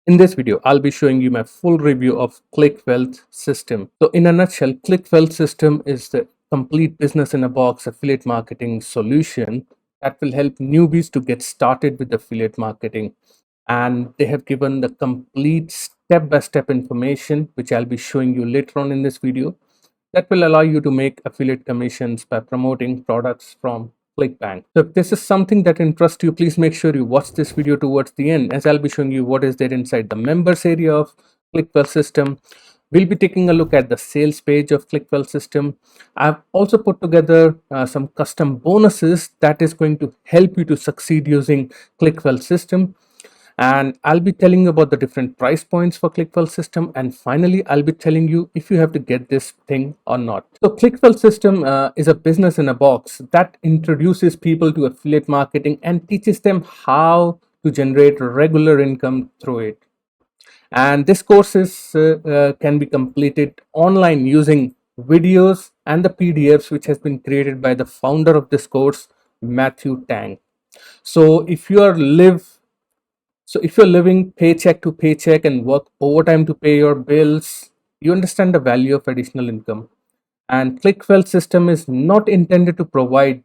In this video, I'll be showing you my full review of ClickWealth system. So in a nutshell, ClickWealth system is the complete business in a box affiliate marketing solution that will help newbies to get started with affiliate marketing. And they have given the complete step-by-step information, which I'll be showing you later on in this video, that will allow you to make affiliate commissions by promoting products from ClickBank. So if this is something that interests you, please make sure you watch this video towards the end, as I'll be showing you what is there inside the members area of ClickWell system. We'll be taking a look at the sales page of ClickWell system. I've also put together some custom bonuses that is going to help you to succeed using ClickWell system, and I'll be telling you about the different price points for ClickWell system, and finally I'll be telling you if you have to get this thing or not. So ClickWell system is a business in a box that introduces people to affiliate marketing and teaches them how to generate regular income through it. And this course can be completed online using videos and the PDFs which has been created by the founder of this course, Matthew Tang. So if you're living paycheck to paycheck and work overtime to pay your bills, you understand the value of additional income. And ClickWell system is not intended to provide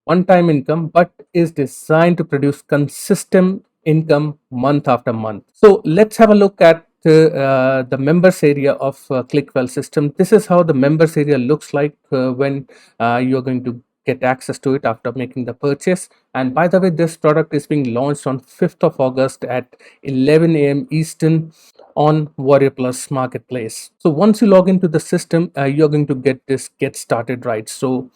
one-time income, but is designed to produce consistent income month after month. So let's have a look at the members area of ClickWell system. This is how the members area looks like when you're going to get access to it after making the purchase. And by the way, this product is being launched on 5th of August at 11 a.m. Eastern on Warrior Plus Marketplace. So once you log into the system, you're going to get this get started right. So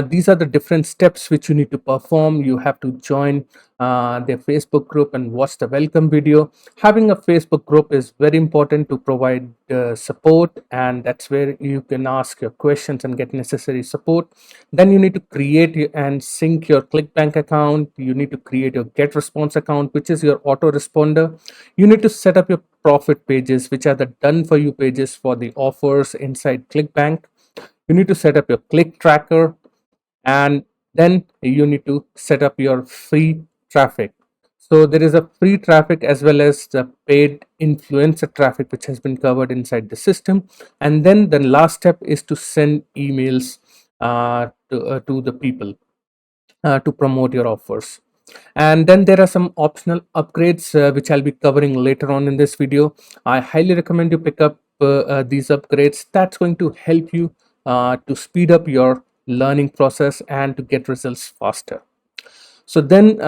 these are the different steps which you need to perform. You have to join their Facebook group and watch the welcome video. Having a Facebook group is very important to provide support, and that's where you can ask your questions and get necessary support. Then you need to create and sync your ClickBank account. You need to create your GetResponse account, which is your autoresponder. You need to set up your profit pages, which are the done for you pages for the offers inside ClickBank. You need to set up your click tracker, and then you need to set up your free traffic. So there is a free traffic as well as the paid influencer traffic which has been covered inside the system. And then the last step is to send emails to the people to promote your offers. And then there are some optional upgrades which I'll be covering later on in this video. I highly recommend you pick up these upgrades. That's going to help you to speed up your learning process and to get results faster. So then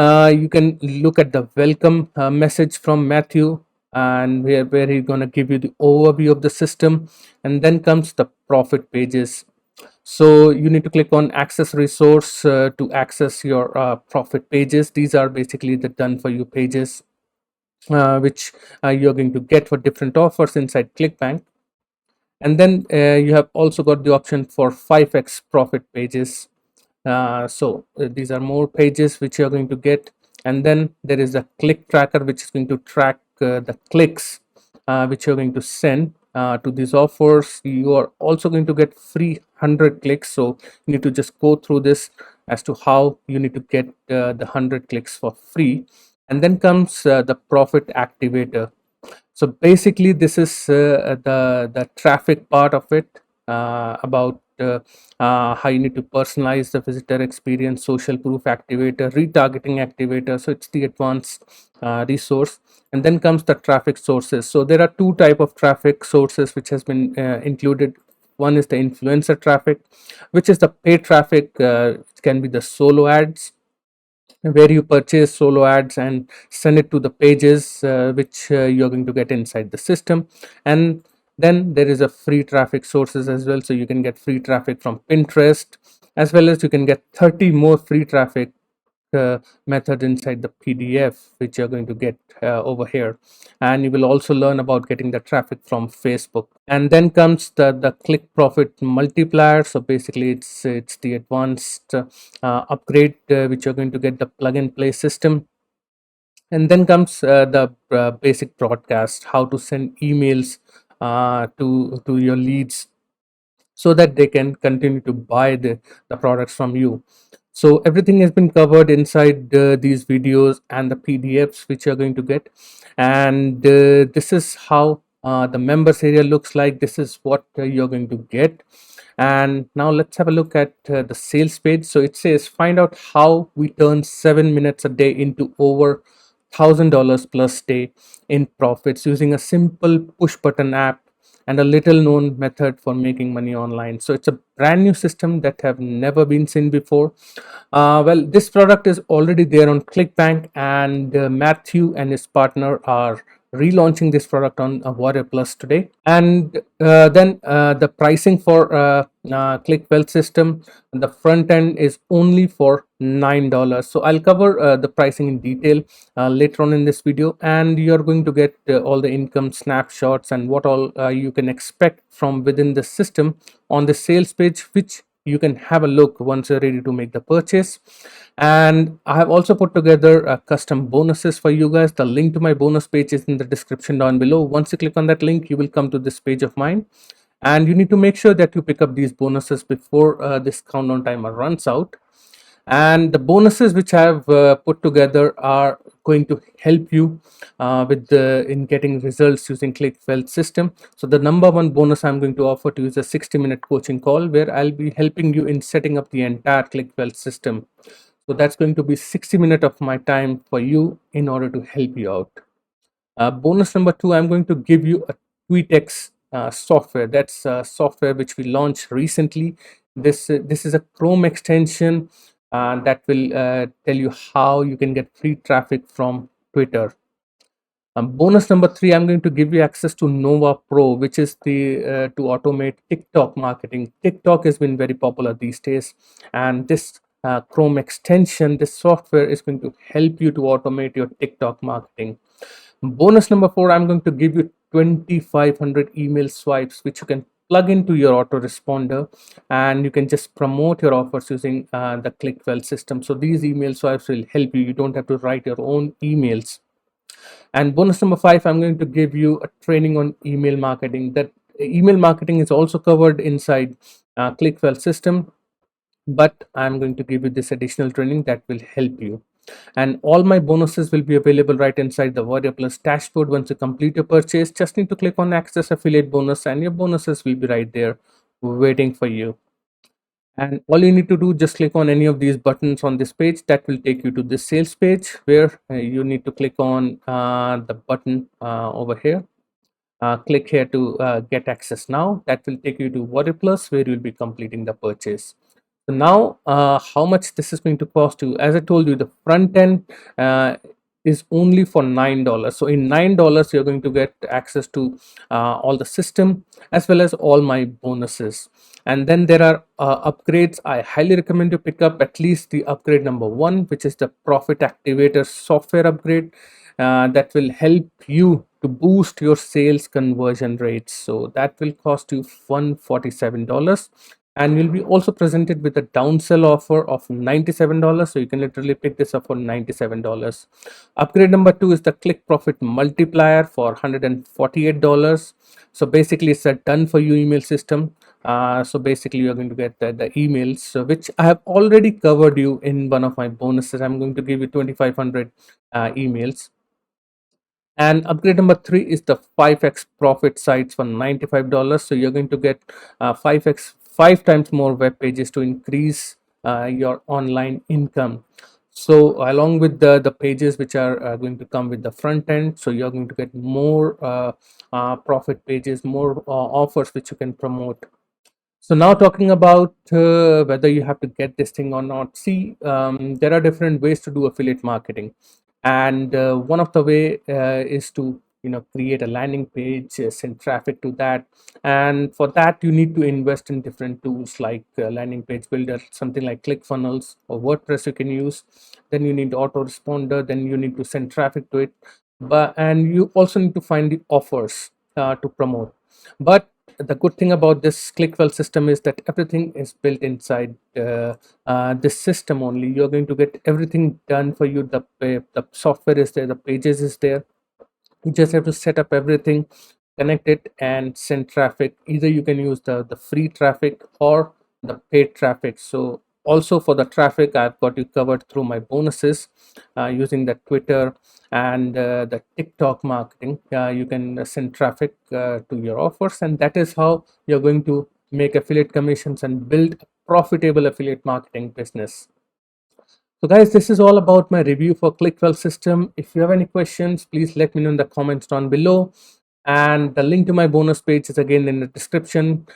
you can look at the welcome message from Matthew, and where he's going to give you the overview of the system. And then comes the profit pages. So you need to click on access resource to access your profit pages. These are basically the done for you pages which you're going to get for different offers inside ClickBank. And then you have also got the option for 5x profit pages. These are more pages which you're going to get. And then there is a click tracker which is going to track the clicks which you're going to send to these offers. You are also going to get free 100 clicks, so you need to just go through this as to how you need to get the 100 clicks for free. And then comes the profit activator. So basically this is the traffic part of it, about how you need to personalize the visitor experience, social proof activator, retargeting activator. So it's the advanced resource. And then comes the traffic sources. So there are two type of traffic sources which has been included. One is the influencer traffic, which is the paid traffic, which can be the solo ads, where you purchase solo ads and send it to the pages which you're going to get inside the system. And then there is a free traffic sources as well, so you can get free traffic from Pinterest, as well as you can get 30 more free traffic method inside the PDF which you're going to get over here. And you will also learn about getting the traffic from Facebook. And then comes the click profit multiplier. So basically it's the advanced upgrade which you're going to get, the plug and play system. And then comes the basic broadcast, how to send emails to your leads so that they can continue to buy the products from you. So everything has been covered inside these videos and the PDFs which you're going to get. And this is how the members area looks like. This is what you're going to get. And now let's have a look at the sales page. So it says find out how we turn 7 minutes a day into over $1,000 plus day in profits using a simple push button app and a little known method for making money online. So it's a brand new system that have never been seen before. Well, this product is already there on ClickBank, and Matthew and his partner are relaunching this product on Warrior Plus today. And then the pricing for ClickWealth system, the front end is only for $9. So I'll cover the pricing in detail later on in this video, and you're going to get all the income snapshots and what all you can expect from within the system on the sales page, which you can have a look once you're ready to make the purchase. And I have also put together custom bonuses for you guys. The link to my bonus page is in the description down below. Once you click on that link, you will come to this page of mine, and you need to make sure that you pick up these bonuses before this countdown timer runs out. And the bonuses which I have put together are going to help you in getting results using ClickWealth system. So the number one bonus I'm going to offer to you is a 60-minute coaching call where I'll be helping you in setting up the entire ClickWealth system. So that's going to be 60 minutes of my time for you in order to help you out. Bonus number two, I'm going to give you a TweetX software. That's software which we launched recently. This is a Chrome extension that will tell you how you can get free traffic from Twitter. Bonus number three, I'm going to give you access to Nova Pro, which is the to automate TikTok marketing. TikTok has been very popular these days, and this Chrome extension, this software is going to help you to automate your TikTok marketing. Bonus number four, I'm going to give you 2,500 email swipes, which you can plug into your autoresponder, and you can just promote your offers using the ClickWealth system. So these email swipes will help you. You don't have to write your own emails. And bonus number five, I'm going to give you a training on email marketing. That email marketing is also covered inside ClickWealth system, but I'm going to give you this additional training that will help you. And all my bonuses will be available right inside the Warrior Plus dashboard. Once you complete your purchase, just need to click on access affiliate bonus and your bonuses will be right there waiting for you. And all you need to do, just click on any of these buttons on this page. That will take you to this sales page where you need to click on the button over here. Click here to get access now. That will take you to Warrior Plus where you'll be completing the purchase. So now how much this is going to cost you? As I told you, the front end is only for $9. So in $9 you're going to get access to all the system as well as all my bonuses. And then there are upgrades. I highly recommend you pick up at least the upgrade number one, which is the Profit Activator software upgrade. That will help you to boost your sales conversion rates. So that will cost you $147, and you'll be also presented with a downsell offer of $97. So you can literally pick this up for $97. Upgrade number two is the Click Profit Multiplier for $148. So basically it's a done for you email system. So basically you're going to get the emails, which I have already covered you in one of my bonuses. I'm going to give you 2,500 emails. And upgrade number three is the 5x profit sites for $95. So you're going to get 5 times more web pages to increase your online income. So along with the pages which are going to come with the front end, so you're going to get more profit pages, more offers which you can promote. So now talking about whether you have to get this thing or not. See, there are different ways to do affiliate marketing, and one of the way is to create a landing page, send traffic to that, and for that you need to invest in different tools like landing page builder, something like ClickFunnels or WordPress you can use. Then you need autoresponder. Then you need to send traffic to it, and you also need to find the offers to promote. But the good thing about this ClickWealth system is that everything is built inside this system only. You're going to get everything done for you. The software is there, the pages is there. You just have to set up everything, connect it, and send traffic. Either you can use the free traffic or the paid traffic. So Also for the traffic, I've got you covered through my bonuses using the Twitter and the TikTok marketing. You can send traffic to your offers, and that is how you're going to make affiliate commissions and build a profitable affiliate marketing business. So guys, this is all about my review for ClickWell system. If you have any questions, please let me know in the comments down below. And the link to my bonus page is again in the description.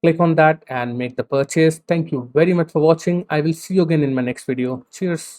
Click on that and make the purchase. Thank you very much for watching. I will see you again in my next video. Cheers.